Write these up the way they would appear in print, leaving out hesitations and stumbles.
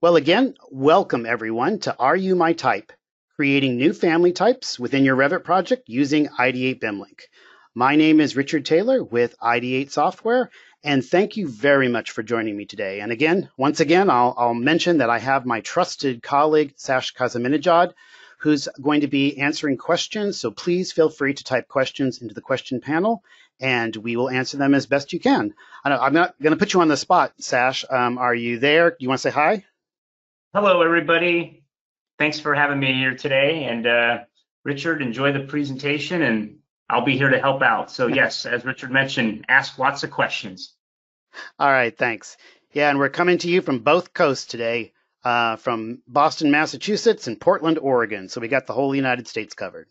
Well, again, welcome everyone to Are You My Type? Creating new family types within your Revit project using Ideate BIMLink. My name is Richard Taylor with Ideate Software, and thank you very much for joining me today. And again, once again, I'll mention that I have my trusted colleague, Sash Kazaminajad, who's going to be answering questions. So please feel free to type questions into the question panel, and we will answer them as best you can. I'm not going to put you on the spot, Sash. Are you there? Do you want to say hi? Hello, everybody. Thanks for having me here today. And Richard, enjoy the presentation, and I'll be here to help out. So yes, as Richard mentioned, ask lots of questions. All right, thanks. Yeah, and we're coming to you from both coasts today, from Boston, Massachusetts, and Portland, Oregon. So we got the whole United States covered.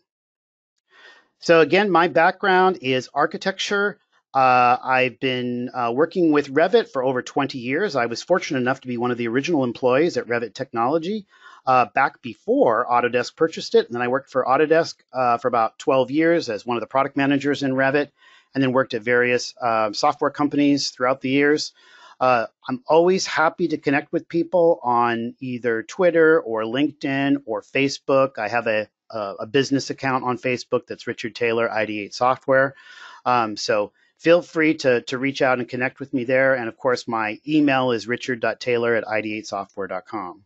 So again, my background is architecture. I've been working with Revit for over 20 years. I was fortunate enough to be one of the original employees at Revit Technology back before Autodesk purchased it. And then I worked for Autodesk for about 12 years as one of the product managers in Revit, and then worked at various software companies throughout the years. I'm always happy to connect with people on either Twitter or LinkedIn or Facebook. I have a business account on Facebook that's Richard Taylor, Ideate Software. So feel free to reach out and connect with me there. And of course, my email is richard.taylor@ideatesoftware.com.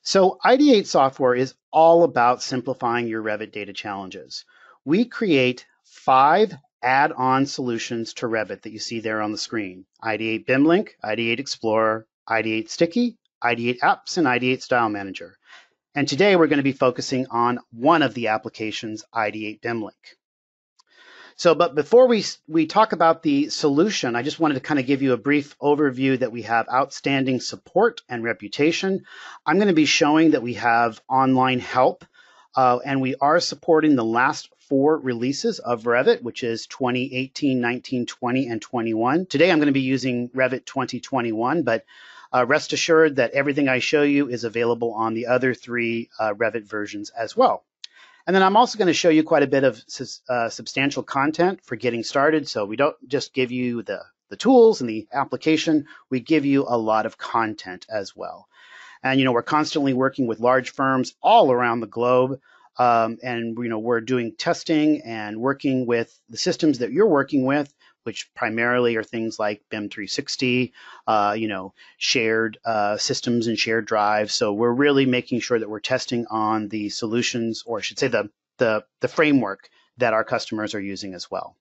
So Ideate Software is all about simplifying your Revit data challenges. We create 5 add-on solutions to Revit that you see there on the screen: Ideate BIMLink, Ideate Explorer, Ideate Sticky, Ideate Apps, and Ideate Style Manager. And today we're going to be focusing on one of the applications, Ideate BIMLink. So, but before we talk about the solution, I just wanted to kind of give you a brief overview that we have outstanding support and reputation. I'm going to be showing that we have online help, and we are supporting the last 4 releases of Revit, which is 2018, 19, 20, and 21. Today I'm going to be using Revit 2021, but rest assured that everything I show you is available on the other 3 Revit versions as well. And then I'm also going to show you quite a bit of substantial content for getting started. So we don't just give you the tools and the application, we give you a lot of content as well. And, we're constantly working with large firms all around the globe. And, we're doing testing and working with the systems that you're working with, which primarily are things like BIM 360, shared systems and shared drives. So we're really making sure that we're testing on the solutions, or I should say the framework that our customers are using as well.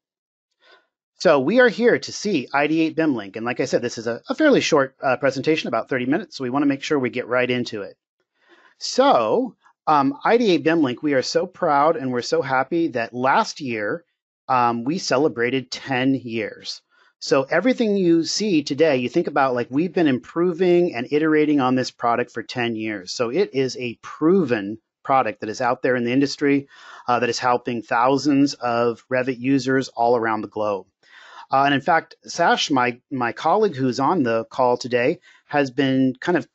So we are here to see Ideate BIMLink. And like I said, this is a fairly short presentation, about 30 minutes. So we want to make sure we get right into it. So Ideate BIMLink, we are so proud and we're so happy that last year we celebrated 10 years. So everything you see today, you think about, like, we've been improving and iterating on this product for 10 years. So it is a proven product that is out there in the industry that is helping thousands of Revit users all around the globe. And in fact, Sash, my colleague who's on the call today, has been kind of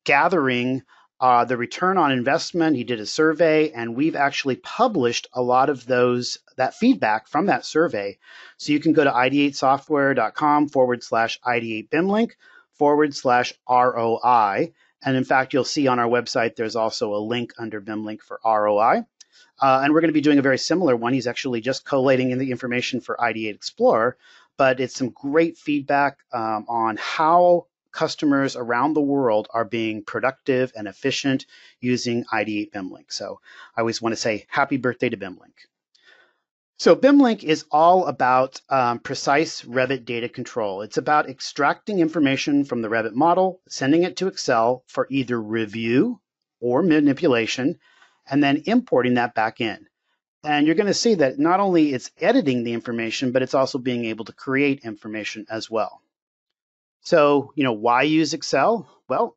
gathering the return on investment. He did a survey, and we've actually published a lot of that feedback from that survey. So you can go to ideatesoftware.com/ideate BIMLink/ROI. And in fact, you'll see on our website, there's also a link under BIMLink for ROI. And we're going to be doing a very similar one. He's actually just collating in the information for Ideate Explorer, but it's some great feedback on how customers around the world are being productive and efficient using Ideate BIMLink. So I always want to say happy birthday to BIMLink. So BIMLink is all about precise Revit data control. It's about extracting information from the Revit model, sending it to Excel for either review or manipulation, and then importing that back in. And you're going to see that not only it's editing the information, but it's also being able to create information as well. So, why use Excel? Well,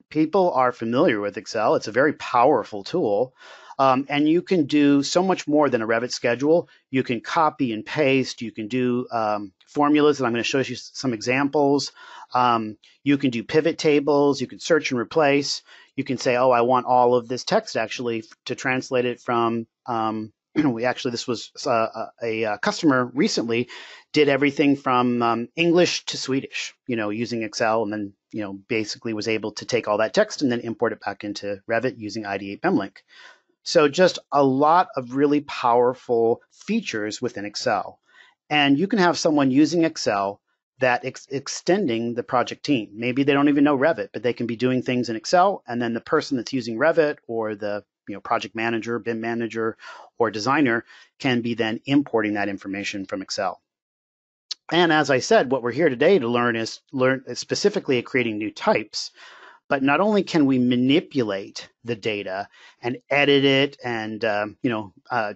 people are familiar with Excel. It's a very powerful tool. And you can do so much more than a Revit schedule. You can copy and paste. You can do formulas, and I'm going to show you some examples. You can do pivot tables. You can search and replace. You can say, oh, I want all of this text actually to translate it from this was a customer recently did everything from English to Swedish, using Excel, and then basically was able to take all that text and then import it back into Revit using Ideate BIMLink. So just a lot of really powerful features within Excel. And you can have someone using Excel that extending the project team. Maybe they don't even know Revit, but they can be doing things in Excel, and then the person that's using Revit or the project manager, BIM manager, or designer can be then importing that information from Excel. And as I said, what we're here today to learn is specifically at creating new types. But not only can we manipulate the data and edit it and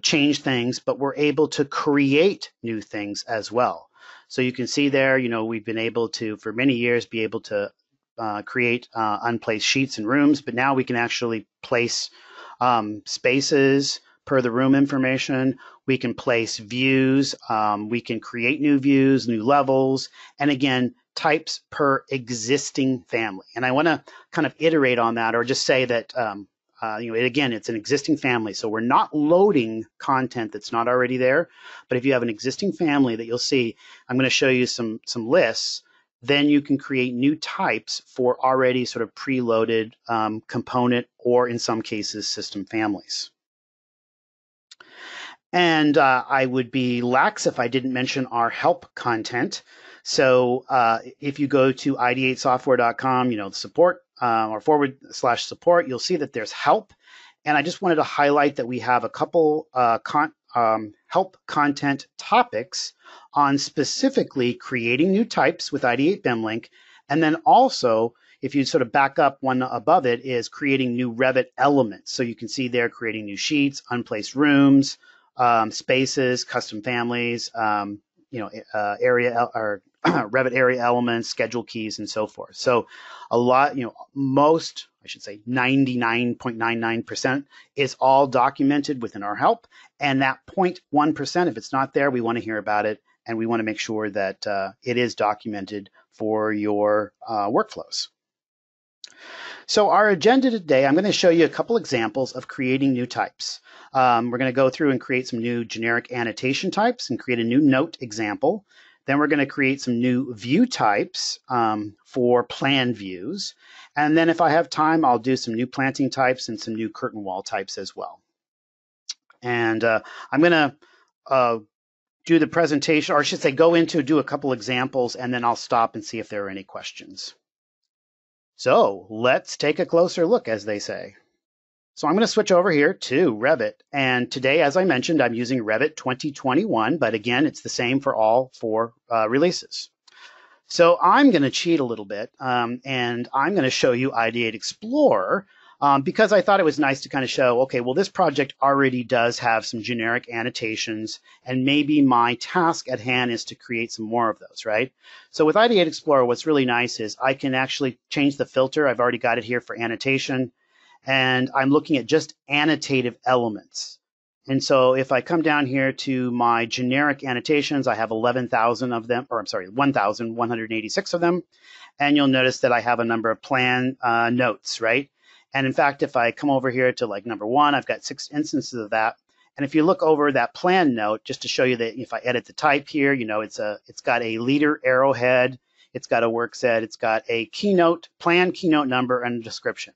change things, but we're able to create new things as well. So you can see there, we've been able to, for many years, be able to create unplaced sheets and rooms, but now we can actually place spaces per the room information. We can place views. We can create new views, new levels, and again, types per existing family. And I want to kind of iterate on that, or just say that, again, it's an existing family. So we're not loading content that's not already there. But if you have an existing family that you'll see, I'm going to show you some lists, then you can create new types for already sort of preloaded component, or in some cases, system families. And I would be lax if I didn't mention our help content. So if you go to ideatesoftware.com, support or /support, you'll see that there's help. And I just wanted to highlight that we have a couple help content topics on specifically creating new types with Ideate BIMLink. And then also, if you sort of back up one above it, is creating new Revit elements. So you can see there creating new sheets, unplaced rooms, spaces, custom families, area or Revit area elements, schedule keys, and so forth. So a lot, most, I should say 99.99% is all documented within our help. And that 0.1%, if it's not there, we want to hear about it. And we want to make sure that it is documented for your workflows. So our agenda today, I'm going to show you a couple examples of creating new types. We're going to go through and create some new generic annotation types and create a new note example. Then we're going to create some new view types for plan views. And then if I have time, I'll do some new planting types and some new curtain wall types as well. And I'm going to do the presentation, or I should say do a couple examples, and then I'll stop and see if there are any questions. So let's take a closer look, as they say. So I'm going to switch over here to Revit. And today, as I mentioned, I'm using Revit 2021, but again, it's the same for all 4 releases. So I'm going to cheat a little bit, and I'm going to show you Ideate Explorer, because I thought it was nice to kind of show, okay, well, this project already does have some generic annotations, and maybe my task at hand is to create some more of those, right? So with Ideate Explorer, what's really nice is I can actually change the filter. I've already got it here for annotation, and I'm looking at just annotative elements. And so if I come down here to my generic annotations, I have 11,000 of them, or I'm sorry, 1,186 of them. And you'll notice that I have a number of plan notes, right? And in fact, if I come over here to like number 1, I've got 6 instances of that. And if you look over that plan note, just to show you that if I edit the type here, it's got a leader arrowhead, it's got a work set, it's got a plan keynote number, and a description.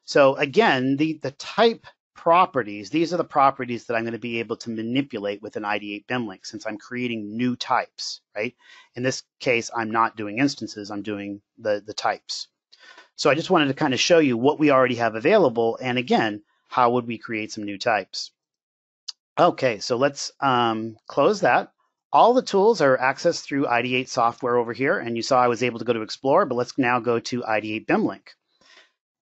So again, the type properties, these are the properties that I'm going to be able to manipulate with an Ideate BIMLink, since I'm creating new types, right? In this case, I'm not doing instances, I'm doing the types. So I just wanted to kind of show you what we already have available, and again, how would we create some new types? Okay, so let's close that. All the tools are accessed through Ideate software over here, and you saw I was able to go to Explore, but let's now go to Ideate BIMLink.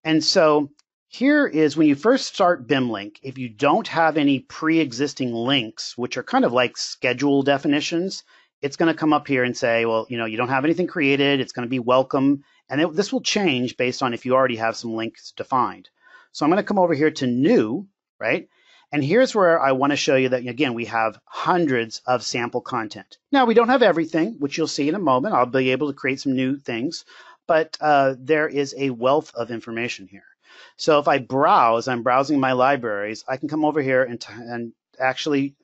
And so here is when you first start BIMLink, if you don't have any pre-existing links, which are kind of like schedule definitions, it's going to come up here and say, well, you don't have anything created, it's going to be welcome. And this will change based on if you already have some links defined. So I'm going to come over here to new, right? And here's where I want to show you that, again, we have hundreds of sample content. Now, we don't have everything, which you'll see in a moment. I'll be able to create some new things, but there is a wealth of information here. So if I browse, I'm browsing my libraries, I can come over here and actually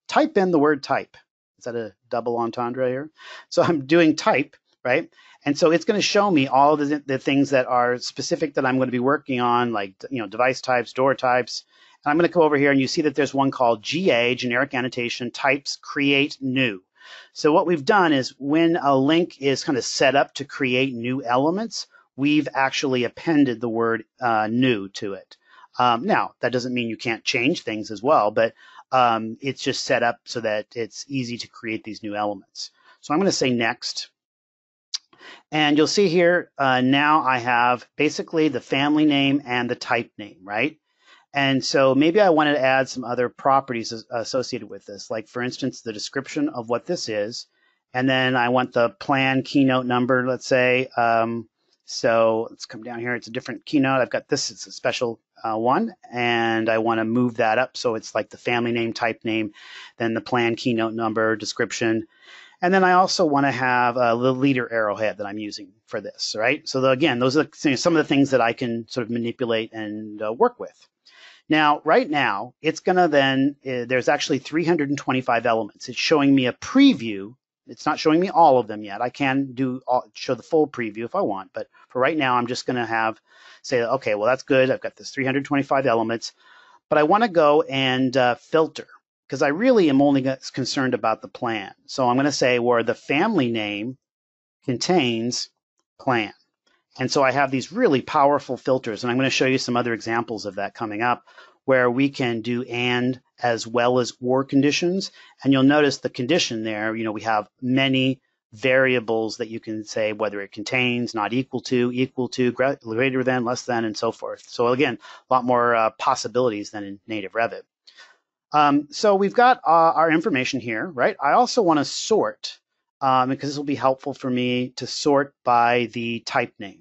type in the word type. Is that a double entendre here? So I'm doing type, right? And so it's going to show me all of the things that are specific that I'm going to be working on, like, device types, door types. And I'm going to go over here, and you see that there's one called GA, generic annotation, types, create new. So what we've done is when a link is kind of set up to create new elements, we've actually appended the word new to it. Now, that doesn't mean you can't change things as well, but it's just set up so that it's easy to create these new elements. So I'm going to say next. And you'll see here now I have basically the family name and the type name, right? And so maybe I wanted to add some other properties associated with this, like, for instance, the description of what this is. And then I want the plan keynote number, let's say. So let's come down here. It's a different keynote. I've got this. It's a special one. And I want to move that up so it's like the family name, type name, then the plan keynote number, description. And then I also want to have the leader arrowhead that I'm using for this, right? So again, those are some of the things that I can sort of manipulate and work with. Now, right now, it's going to then, there's actually 325 elements. It's showing me a preview. It's not showing me all of them yet. I can show the full preview if I want, but for right now, I'm just going to say, okay, well, that's good. I've got this 325 elements, but I want to go and filter, because I really am only concerned about the plan. So I'm going to say where the family name contains plan. And so I have these really powerful filters, and I'm going to show you some other examples of that coming up, where we can do and as well as or conditions. And you'll notice the condition there, we have many variables that you can say whether it contains, not equal to, greater than, less than, and so forth. So again, a lot more possibilities than in native Revit. So we've got our information here, right? I also want to sort, because this will be helpful for me to sort by the type name.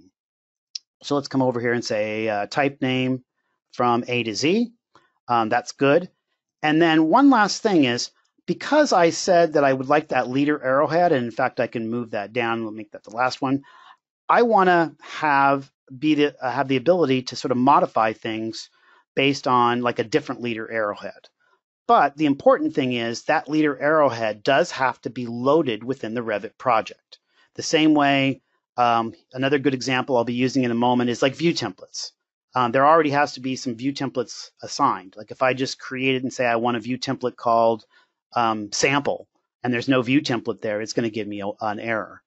So let's come over here and say type name from A to Z. That's good. And then one last thing is, because I said that I would like that leader arrowhead, and in fact, I can move that down. We'll make that the last one. I want to have the ability to sort of modify things based on like a different leader arrowhead. But the important thing is that leader arrowhead does have to be loaded within the Revit project. The same way, another good example I'll be using in a moment is like view templates. There already has to be some view templates assigned. Like if I just created and say I want a view template called sample, and there's no view template there, it's going to give me an error.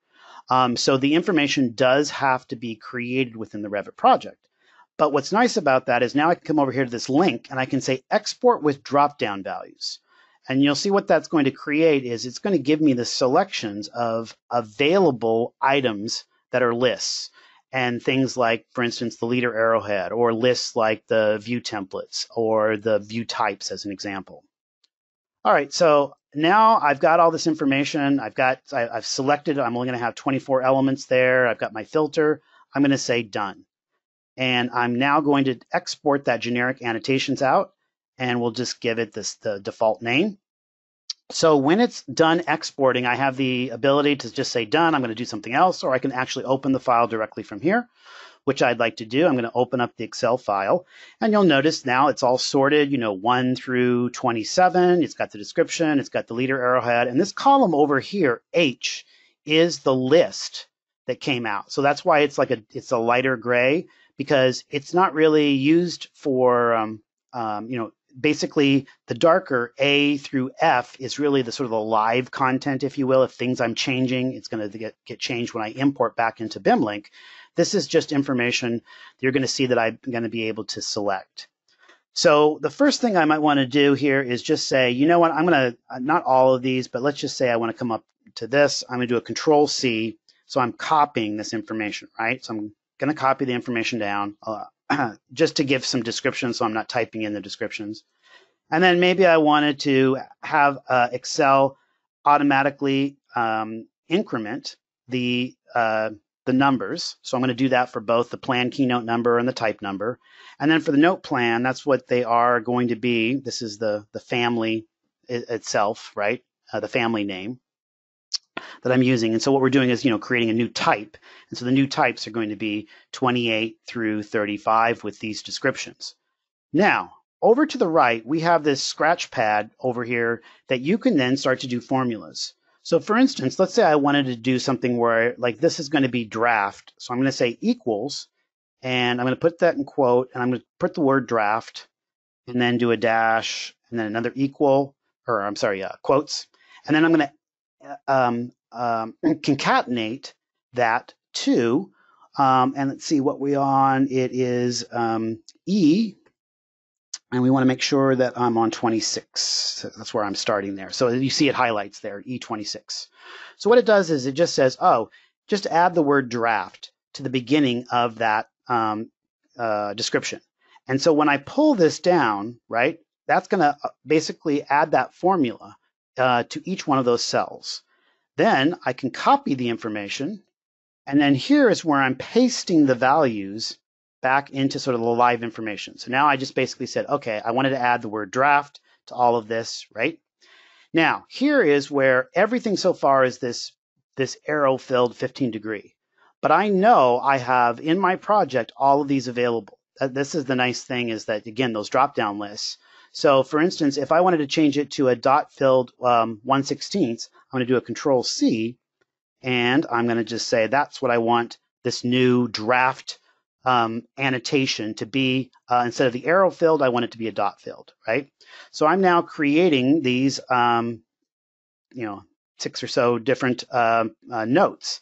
So the information does have to be created within the Revit project. But what's nice about that is now I can come over here to this link and I can say export with drop-down values. And you'll see what that's going to create is it's going to give me the selections of available items that are lists, and things like, for instance, the leader arrowhead, or lists like the view templates or the view types as an example. All right, so now I've got all this information. I've selected, I'm only going to have 24 elements there. I've got my filter. I'm going to say done. And I'm now going to export that generic annotations out, and we'll just give it the default name. So when it's done exporting, I have the ability to just say done. I'm going to do something else, or I can actually open the file directly from here, which I'd like to do. I'm going to open up the Excel file, and you'll notice now it's all sorted, 1 through 27. It's got the description, it's got the leader arrowhead, and this column over here, H, is the list that came out. So that's why it's a lighter gray, because it's not really used for, basically the darker A through F is really the sort of the live content, if you will. If things I'm changing, it's going to get changed when I import back into BIMLink. This is just information you're going to see that I'm going to be able to select. So the first thing I might want to do here is just say, you know what, I'm going to, not all of these, but let's just say I want to come up to this. I'm going to do a Control C. So I'm copying this information, right? So I'm going to copy the information down just to give some descriptions so I'm not typing in the descriptions. And then maybe I wanted to have Excel automatically increment the numbers. So I'm going to do that for both the plan keynote number and the type number. And then for the note plan, that's what they are going to be. This is the family itself, right? The family name that I'm using. And so what we're doing is, creating a new type. And so the new types are going to be 28 through 35 with these descriptions. Now, over to the right, we have this scratch pad over here that you can then start to do formulas. So for instance, let's say I wanted to do something where like this is going to be draft. So I'm going to say equals, and I'm going to put that in quote, and I'm going to put the word draft, and then do a dash, and then another equal, or I'm sorry, quotes. And then I'm going to concatenate that to, and let's see what we're on. It is E, and we want to make sure that I'm on 26. So that's where I'm starting there. So you see it highlights there, E26. So what it does is it just says, oh, just add the word draft to the beginning of that description. And so when I pull this down, right, that's going to basically add that formula to each one of those cells. Then I can copy the information, and then here is where I'm pasting the values back into sort of the live information. So now I just basically said, okay, I wanted to add the word draft to all of this, right? Now, here is where everything so far is this arrow filled 15 degree. But I know I have in my project all of these available. This is the nice thing is that, again, those drop-down lists. So for instance, if I wanted to change it to a dot filled 1/16, I'm going to do a Control-C, and I'm going to just say that's what I want this new draft annotation to be. Instead of the arrow filled, I want it to be a dot filled, right? So I'm now creating these, 6 or so different notes.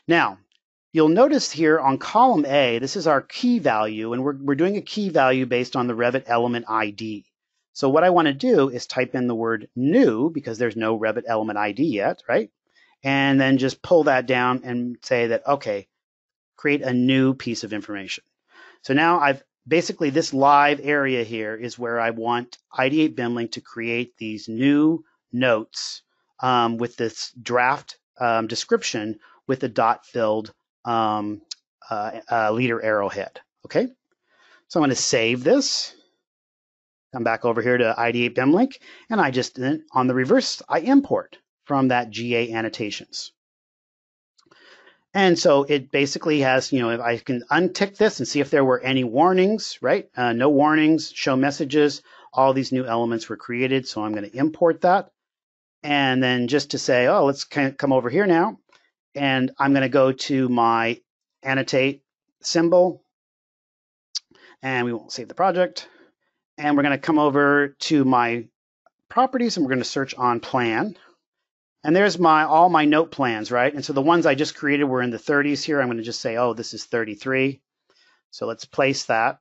Now, you'll notice here on column A, this is our key value, and we're doing a key value based on the Revit element ID. So what I want to do is type in the word new, because there's no Revit element ID yet, right? And then just pull that down and say that, okay, create a new piece of information. So now I've basically, this live area here is where I want Ideate BIMLink to create these new notes with this draft description with the dot filled leader arrowhead. Okay, so I'm going to save this. Come back over here to Ideate BIMLink, and I just, on the reverse, I import from that GA annotations. And so it basically has, if I can untick this and see if there were any warnings, right? No warnings, show messages, all these new elements were created. So I'm going to import that. And then just to say, oh, let's come over here now. And I'm going to go to my annotate symbol. And we won't save the project. And we're going to come over to my properties, and we're going to search on plan. And there's all my note plans, right? And so the ones I just created were in the 30s here. I'm going to just say, oh, this is 33. So let's place that.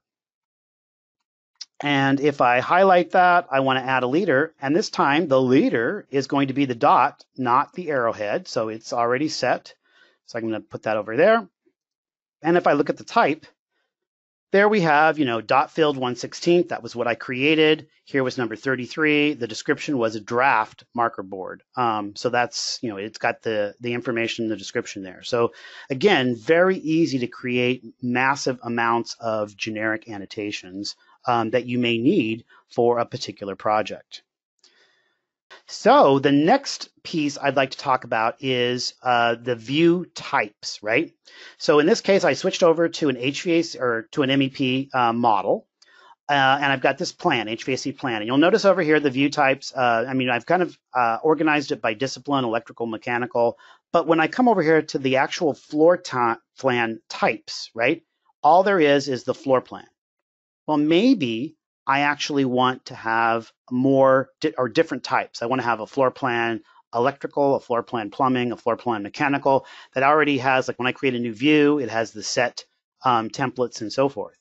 And if I highlight that, I want to add a leader. And this time, the leader is going to be the dot, not the arrowhead. So it's already set. So I'm going to put that over there. And if I look at the type, there we have, dot filled 1/16. That was what I created. Here was number 33. The description was a draft marker board. So that's, it's got the information in the description there. So again, very easy to create massive amounts of generic annotations that you may need for a particular project. So the next piece I'd like to talk about is the view types, right? So in this case, I switched over to an HVAC or to an MEP model, and I've got this plan, HVAC plan. And you'll notice over here the view types. I've kind of organized it by discipline, electrical, mechanical. But when I come over here to the actual floor plan types, right? All there is the floor plan. Well, maybe I actually want to have more or different types. I want to have a floor plan electrical, a floor plan plumbing, a floor plan mechanical that already has, like when I create a new view, it has the set templates and so forth.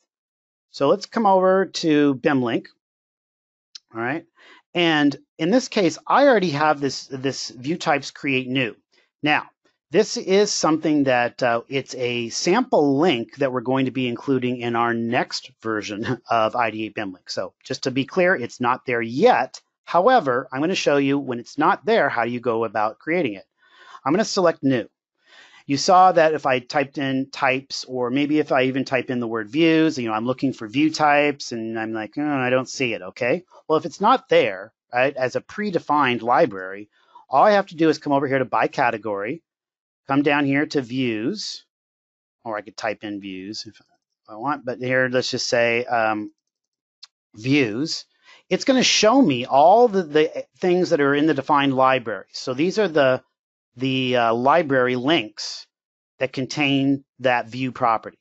So let's come over to BIMLink. All right. And in this case, I already have this view types create new. Now, this is something that it's a sample link that we're going to be including in our next version of Ideate BIMLink. So just to be clear, it's not there yet. However, I'm going to show you when it's not there, how do you go about creating it. I'm going to select new. You saw that if I typed in types, or maybe if I even type in the word views, I'm looking for view types, and I'm like, oh, I don't see it, okay? Well, if it's not there, right, as a predefined library, all I have to do is come over here to by category, come down here to views, or I could type in views if I want, but here, let's just say views. It's going to show me all the things that are in the defined library. So these are the the library links that contain that view property.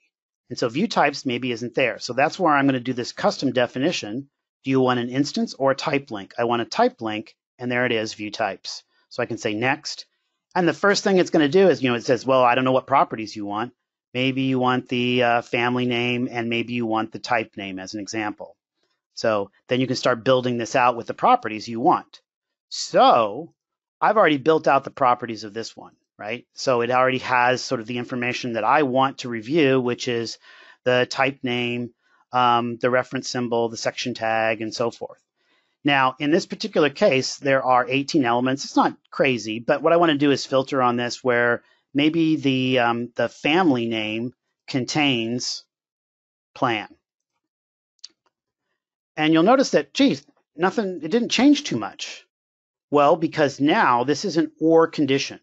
And so view types maybe isn't there. So that's where I'm going to do this custom definition. Do you want an instance or a type link? I want a type link, and there it is, view types. So I can say next. And the first thing it's going to do is, it says, well, I don't know what properties you want. Maybe you want the family name, and maybe you want the type name as an example. So then you can start building this out with the properties you want. So I've already built out the properties of this one, right? So it already has sort of the information that I want to review, which is the type name, the reference symbol, the section tag, and so forth. Now, in this particular case, there are 18 elements. It's not crazy, but what I want to do is filter on this where maybe the family name contains plan. And you'll notice that, geez, it didn't change too much. Well, because now this is an or condition.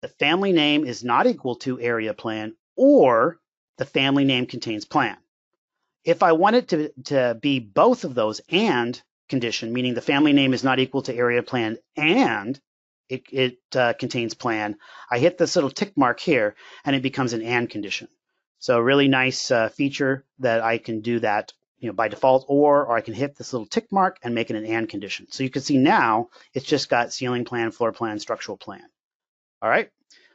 The family name is not equal to area plan, or the family name contains plan. If I want it to be both of those and condition, meaning the family name is not equal to area plan and it contains plan, I hit this little tick mark here and it becomes an and condition. So a really nice feature that I can do that by default, or I can hit this little tick mark and make it an and condition. So you can see now it's just got ceiling plan, floor plan, structural plan. All right,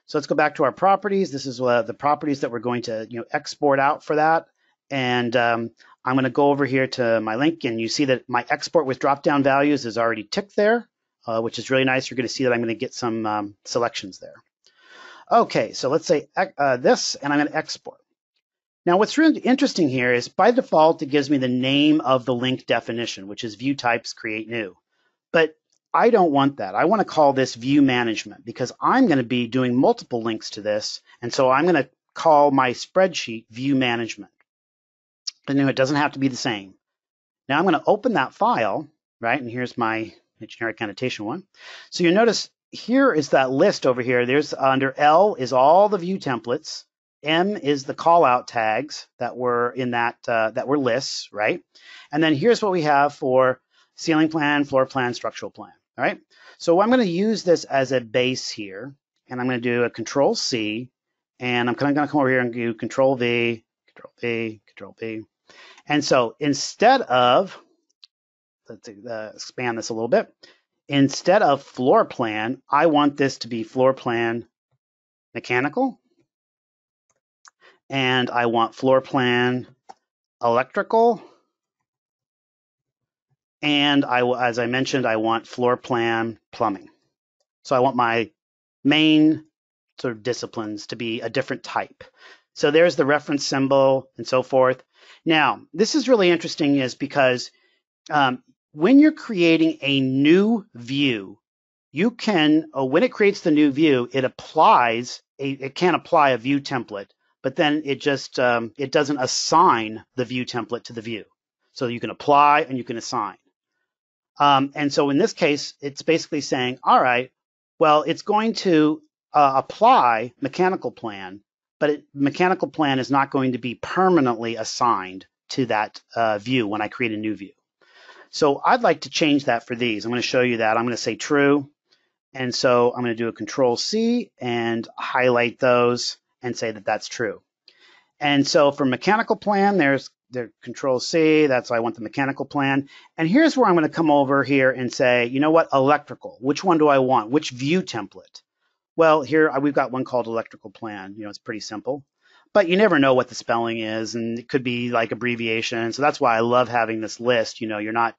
so let's go back to our properties. This is the properties that we're going to export out for that. And I'm going to go over here to my link, and you see that my export with drop-down values is already ticked there, which is really nice. You're going to see that I'm going to get some selections there. Okay, so let's say this, and I'm going to export. Now, what's really interesting here is by default, it gives me the name of the link definition, which is view types, create new. But I don't want that. I want to call this view management because I'm going to be doing multiple links to this. And so I'm going to call my spreadsheet view management. And it doesn't have to be the same. Now I'm going to open that file, right? And here's my generic annotation one. So you notice here is that list over here. There's under L is all the view templates. M is the call out tags that were in that were lists, right? And then here's what we have for ceiling plan, floor plan, structural plan. All right. So I'm going to use this as a base here, and I'm going to do a Control C, and I'm kind of going to come over here and do Control V, Control V, Control V. And so instead of, let's expand this a little bit. Instead of floor plan, I want this to be floor plan mechanical. And I want floor plan electrical. And as I mentioned, I want floor plan plumbing. So I want my main sort of disciplines to be a different type. So there's the reference symbol and so forth. Now, this is really interesting is because when you're creating a new view, you can, when it creates the new view, it can apply a view template, but then it just, it doesn't assign the view template to the view. So you can apply and you can assign. And so in this case, it's basically saying, all right, well, it's going to apply mechanical plan, but mechanical plan is not going to be permanently assigned to that view when I create a new view. So I'd like to change that for these. I'm going to show you that. I'm going to say true. And so I'm going to do a Control C and highlight those and say that that's true. And so for mechanical plan, there's the Control C. That's why I want the mechanical plan. And here's where I'm going to come over here and say, you know what, electrical. Which one do I want? Which view template? Well, here we've got one called electrical plan. It's pretty simple. But you never know what the spelling is, and it could be like abbreviation. So that's why I love having this list. You're not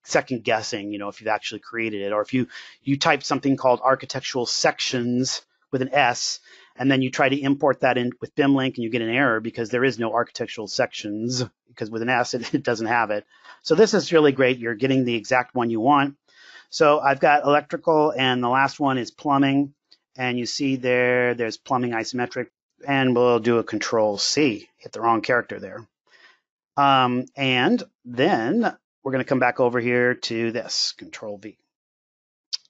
second guessing, if you've actually created it. Or if you type something called architectural sections with an S, and then you try to import that in with BIMLink and you get an error because there is no architectural sections, because with an S, it doesn't have it. So this is really great. You're getting the exact one you want. So I've got electrical, and the last one is plumbing. And you see there's plumbing isometric. And we'll do a Control C, hit the wrong character there. And then we're going to come back over here to this, Control V.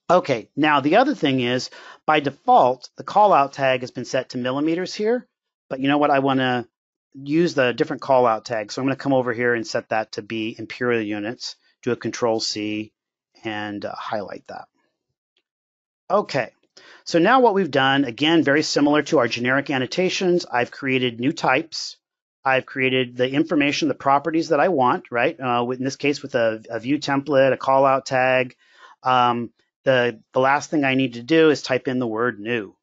Okay, now the other thing is, by default, the callout tag has been set to millimeters here. But you know what? I want to use the different callout tag. So I'm going to come over here and set that to be imperial units, do a Control C, and highlight that. Okay. So now what we've done, again, very similar to our generic annotations, I've created new types. I've created the information, the properties that I want, right? In this case, with a view template, a callout tag. The last thing I need to do is type in the word new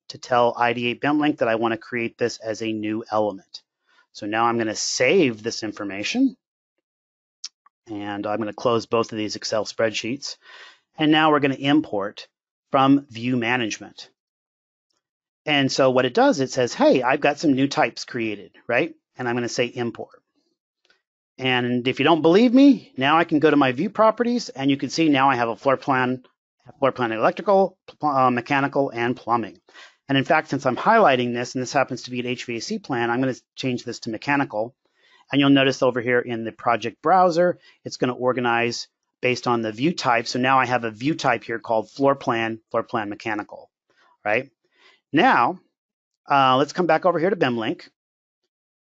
to tell Ideate BIMLink that I want to create this as a new element. So now I'm going to save this information, and I'm going to close both of these Excel spreadsheets. And now we're going to import from View Management. And so what it does, it says, hey, I've got some new types created, right? And I'm going to say import. And if you don't believe me, now I can go to my view properties, and you can see now I have a floor plan electrical, mechanical, and plumbing. And in fact, since I'm highlighting this, and this happens to be an HVAC plan, I'm going to change this to mechanical. And you'll notice over here in the project browser, it's going to organize based on the view type. So now I have a view type here called floor plan mechanical, right? Now, let's come back over here to BIMLink.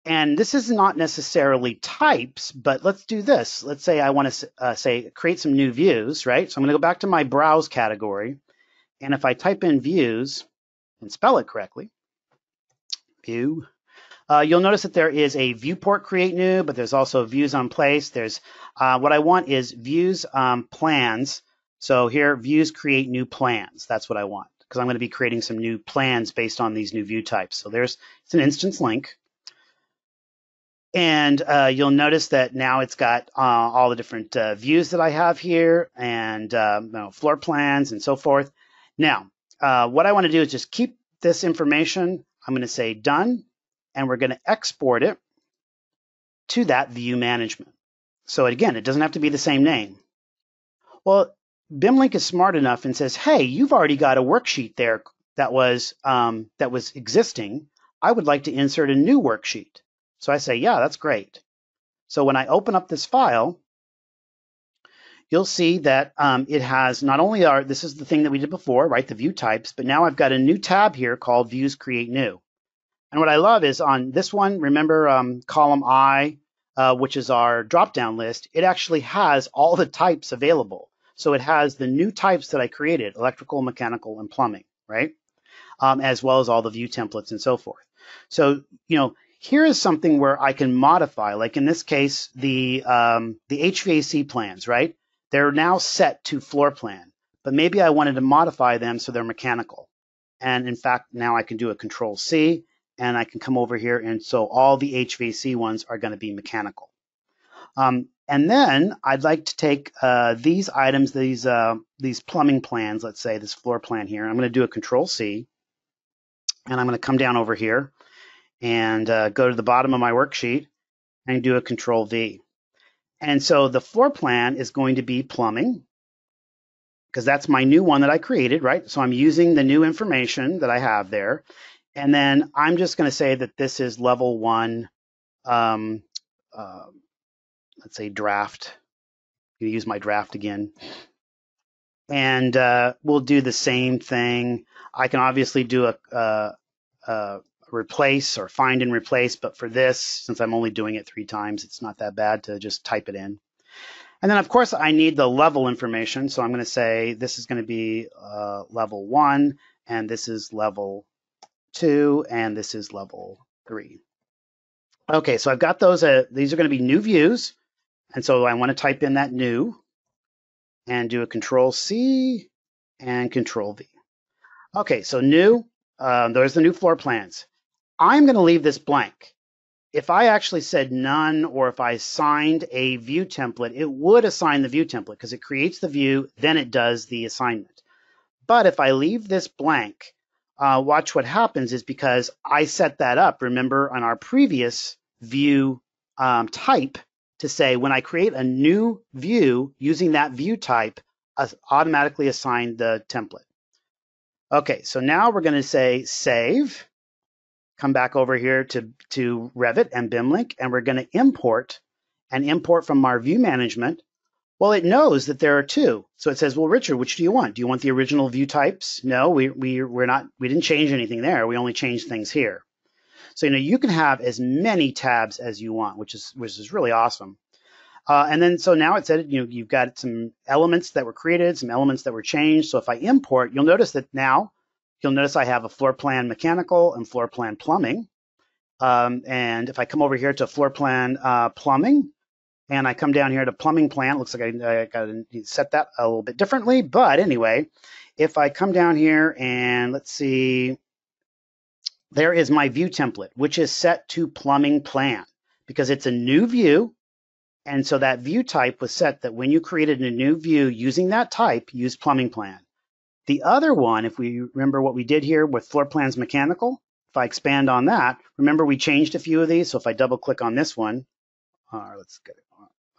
And this is not necessarily types, but let's do this. Let's say I want to say create some new views, right? So I'm going to go back to my browse category. And if I type in views and spell it correctly, view, you'll notice that there is a viewport create new, but there's also views on place. There's what I want is views plans. So here, views create new plans. That's what I want, because I'm going to be creating some new plans based on these new view types. So it's an instance link. And you'll notice that now it's got all the different views that I have here, and floor plans and so forth. Now, what I want to do is just keep this information. I'm going to say done, and we're going to export it to that view management. So again, it doesn't have to be the same name. Well, BIMLink is smart enough and says, hey, you've already got a worksheet there that was existing. I would like to insert a new worksheet. So I say, yeah, that's great. So when I open up this file, you'll see that it has not only this is the thing that we did before, right, the view types, but now I've got a new tab here called Views Create New. And what I love is on this one, remember column I, which is our drop-down list, it actually has all the types available. So it has the new types that I created, electrical, mechanical, and plumbing, right? As well as all the view templates and so forth. So, here is something where I can modify, like in this case, the HVAC plans, right? They're now set to floor plan, but maybe I wanted to modify them so they're mechanical. And in fact, now I can do a Control C, and I can come over here, and so all the HVAC ones are going to be mechanical. And then I'd like to take these items, these plumbing plans, let's say this floor plan here. I'm going to do a Control C, and I'm going to come down over here and go to the bottom of my worksheet and do a Control V. And so the floor plan is going to be plumbing, because that's my new one that I created, right? So I'm using the new information that I have there. And then I'm just going to say that this is level 1, let's say draft. I'm going to use my draft again. And we'll do the same thing. I can obviously do a replace or find and replace, but for this, since I'm only doing it 3 times, it's not that bad to just type it in. And then of course I need the level information, so I'm going to say this is going to be level 1, and this is level 2, and this is level 3. Okay, so I've got those, these are going to be new views, and so I want to type in that new and do a Control C and Control V. Okay, so new, there's the new floor plans. I'm going to leave this blank. If I actually said none, or if I assigned a view template, it would assign the view template because it creates the view, then it does the assignment. But if I leave this blank, watch what happens is, because I set that up, remember on our previous view type, to say when I create a new view using that view type, automatically assign the template. Okay, so now we're going to say save. Come back over here to Revit and BIMLink, and we're going to import from our view management. Well, it knows that there are 2. So it says, well, Richard, which do you want? Do you want the original view types? No, we didn't change anything there. We only changed things here. So, you can have as many tabs as you want, which is really awesome. And then, so now it said, you've got some elements that were created, some elements that were changed. So if I import, you'll notice that now You'll notice I have a floor plan mechanical and floor plan plumbing. And if I come over here to floor plan plumbing, and I come down here to plumbing plan, looks like I got to set that a little bit differently. But anyway, if I come down here and let's see, there is my view template, which is set to plumbing plan because it's a new view. And so that view type was set that when you created a new view using that type, use plumbing plan. The other one, if we remember what we did here with floor plans mechanical, if I expand on that, remember we changed a few of these. So if I double click on this one, let's get it.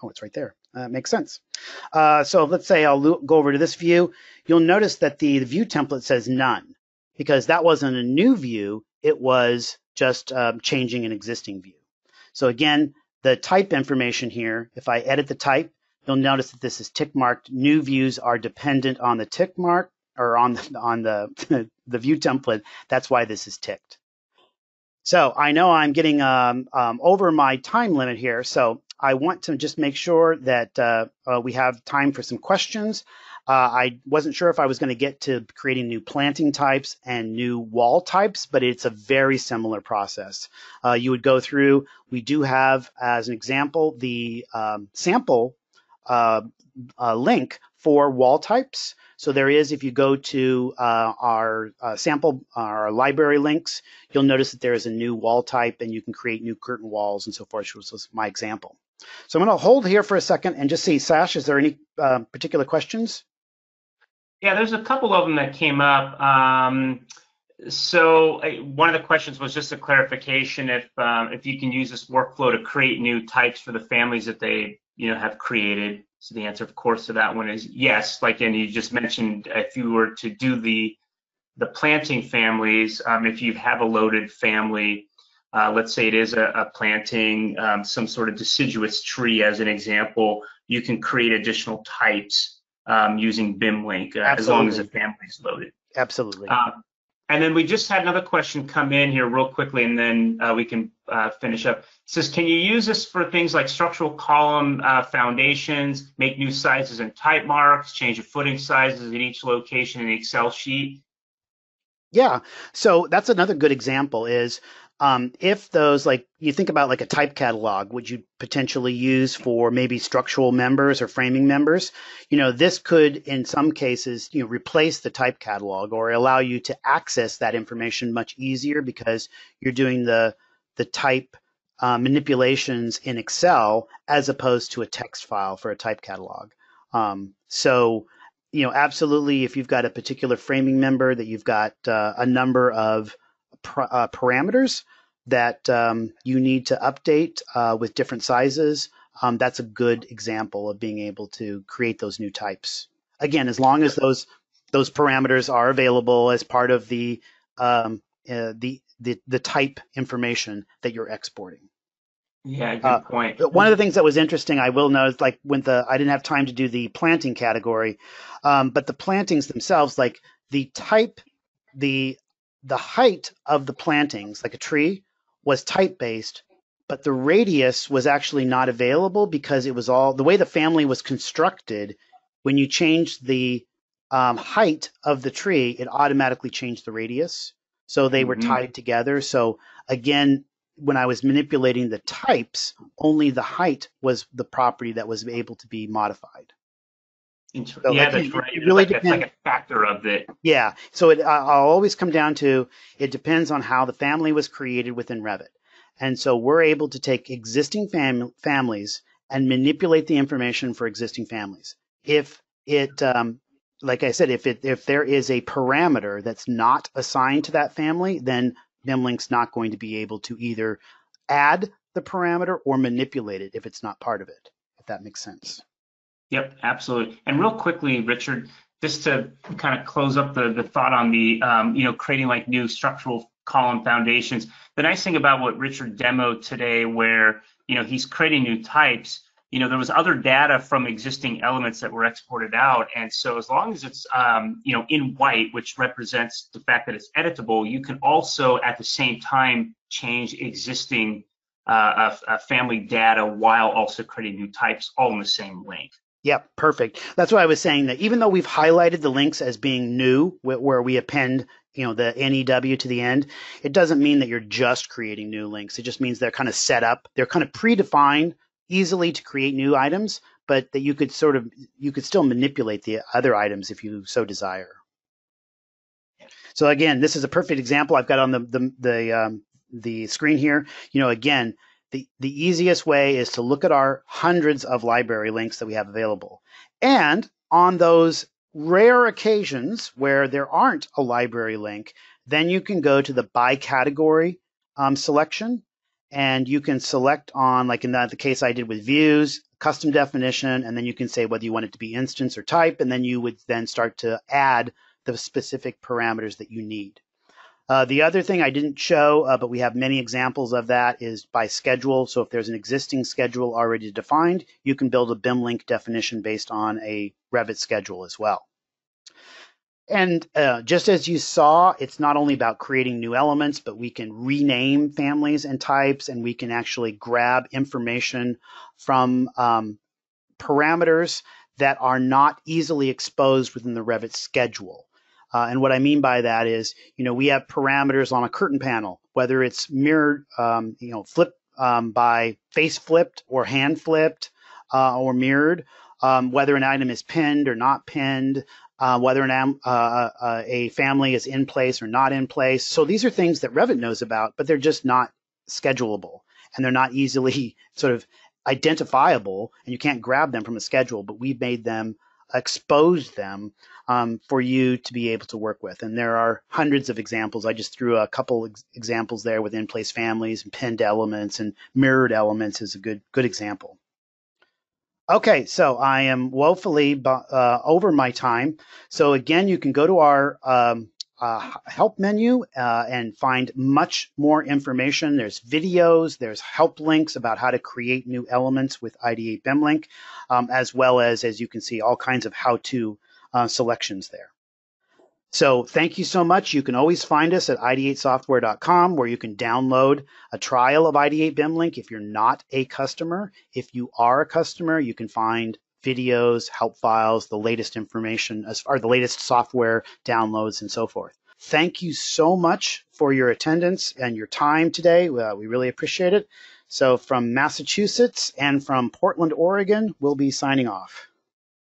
Oh, it's right there. That makes sense. So let's say I'll go over to this view. You'll notice that the view template says none because that wasn't a new view. It was just changing an existing view. So again, the type information here, if I edit the type, you'll notice that this is tick marked. New views are dependent on the tick mark or on the the view template. That's why this is ticked. So I know I'm getting over my time limit here. So I want to just make sure that we have time for some questions. I wasn't sure if I was going to get to creating new planting types and new wall types, but it's a very similar process. You would go through, we do have, as an example, the sample link for wall types. So there is, if you go to our sample, our library links, you'll notice that there is a new wall type and you can create new curtain walls and so forth. So this is my example. So I'm going to hold here for a second and just see, Sash, is there any particular questions? Yeah, there's a couple of them that came up. So one of the questions was just a clarification if you can use this workflow to create new types for the families that they have created. So the answer, of course, to that one is yes. Like, and you just mentioned, if you were to do the planting families, if you have a loaded family, let's say it is a planting, some sort of deciduous tree as an example, you can create additional types using BIMLink as long as the family is loaded. Absolutely. And then we just had another question come in here real quickly, and then we can finish up. It says, can you use this for things like structural column foundations, make new sizes and type marks, change the footing sizes at each location in the Excel sheet? Yeah, so that's another good example is if those, like you think about like a type catalog, would you potentially use for maybe structural members or framing members? This could, in some cases, replace the type catalog or allow you to access that information much easier because you're doing the type manipulations in Excel as opposed to a text file for a type catalog. Absolutely, if you've got a particular framing member that you've got a number of parameters that you need to update with different sizes, that's a good example of being able to create those new types. Again, as long as those parameters are available as part of the type information that you're exporting. Yeah, good point. One of the things that was interesting, I will note, like when I didn't have time to do the planting category, but the plantings themselves, like the type, the height of the plantings, like a tree, was type based, but the radius was actually not available because it was all the way the family was constructed. When you changed the height of the tree, it automatically changed the radius. So they were tied together. So again, when I was manipulating the types, only the height was the property that was able to be modified. So yeah, that's right. It really it's like a factor of it. Yeah. So I'll always come down to it depends on how the family was created within Revit. And so we're able to take existing families and manipulate the information for existing families. If it, like I said, if there is a parameter that's not assigned to that family, then BIMLink's not going to be able to either add the parameter or manipulate it if it's not part of it, if that makes sense. Yep, absolutely. And real quickly, Richard, just to kind of close up the thought on the, creating like new structural column foundations. The nice thing about what Richard demoed today, where, he's creating new types, there was other data from existing elements that were exported out. And so as long as it's, in white, which represents the fact that it's editable, you can also at the same time change existing family data while also creating new types all in the same link. Yep, perfect. That's why I was saying that even though we've highlighted the links as being new, where we append the NEW to the end, it doesn't mean that you're just creating new links. It just means they're kind of set up. They're kind of predefined, easily to create new items, but that you could still manipulate the other items if you so desire. So again, this is a perfect example I've got on the screen here. Again, the easiest way is to look at our hundreds of library links that we have available. And on those rare occasions where there aren't a library link, then you can go to the by category selection, and you can select on, like in the case I did with views, custom definition, and then you can say whether you want it to be instance or type, and then you would then start to add the specific parameters that you need. The other thing I didn't show, but we have many examples of that, is by schedule. So if there's an existing schedule already defined, you can build a BIMLink definition based on a Revit schedule as well. And just as you saw, it's not only about creating new elements, but we can rename families and types, and we can actually grab information from parameters that are not easily exposed within the Revit schedule. And what I mean by that is, we have parameters on a curtain panel, whether it's mirrored, flip by face flipped or hand flipped or mirrored, whether an item is pinned or not pinned, whether a family is in place or not in place. So these are things that Revit knows about, but they're just not schedulable, and they're not easily sort of identifiable, and you can't grab them from a schedule, but we've made them, exposed them for you to be able to work with. And there are hundreds of examples. I just threw a couple examples there with in-place families and pinned elements, and mirrored elements is a good example. Okay, so I am woefully over my time. So again, you can go to our help menu and find much more information. There's videos, there's help links about how to create new elements with Ideate BIMLink, as well as you can see, all kinds of how-to selections there. So thank you so much. You can always find us at ideatesoftware.com, where you can download a trial of Ideate BIMLink if you're not a customer. If you are a customer, you can find videos, help files, the latest information, or the latest software downloads, and so forth. Thank you so much for your attendance and your time today. We really appreciate it. So from Massachusetts and from Portland, Oregon, we'll be signing off.